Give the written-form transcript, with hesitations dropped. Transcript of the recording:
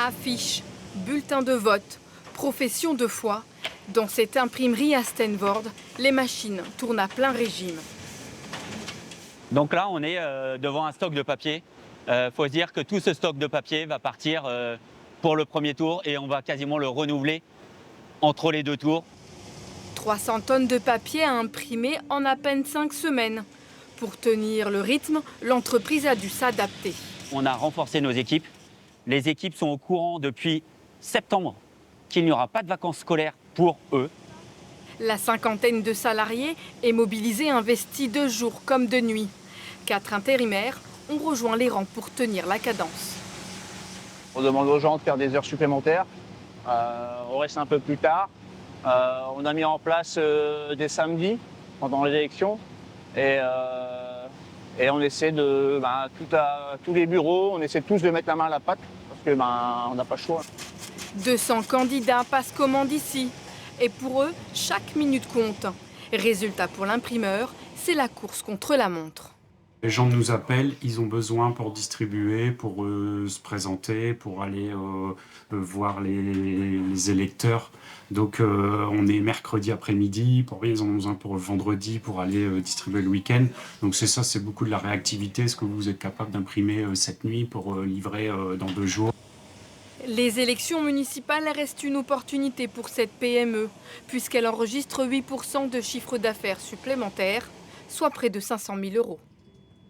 Affiches, bulletins de vote, profession de foi. Dans cette imprimerie à Steenvoorde, les machines tournent à plein régime. Donc là, on est devant un stock de papier. Faut se dire que tout ce stock de papier va partir pour le premier tour et on va quasiment le renouveler entre les deux tours. 300 tonnes de papier à imprimer en à peine 5 semaines. Pour tenir le rythme, l'entreprise a dû s'adapter. On a renforcé nos équipes. Les équipes sont au courant depuis septembre qu'il n'y aura pas de vacances scolaires pour eux. La cinquantaine de salariés est mobilisée, investie de jour comme de nuit. 4 intérimaires ont rejoint les rangs pour tenir la cadence. On demande aux gens de faire des heures supplémentaires. On reste un peu plus tard. On a mis en place des samedis pendant les élections. Et on essaie de, tous les bureaux, on essaie tous de mettre la main à la pâte parce que on n'a pas le choix. 200 candidats passent commande ici. Et pour eux, chaque minute compte. Résultat pour l'imprimeur, c'est la course contre la montre. Les gens nous appellent, ils ont besoin pour distribuer, pour se présenter, pour aller voir les électeurs. Donc on est mercredi après-midi, ils en ont besoin pour le vendredi, pour aller distribuer le week-end. Donc c'est ça, c'est beaucoup de la réactivité. Est-ce que vous êtes capable d'imprimer cette nuit pour livrer dans 2 jours ? Les élections municipales restent une opportunité pour cette PME, puisqu'elle enregistre 8% de chiffre d'affaires supplémentaire, soit près de 500 000 €.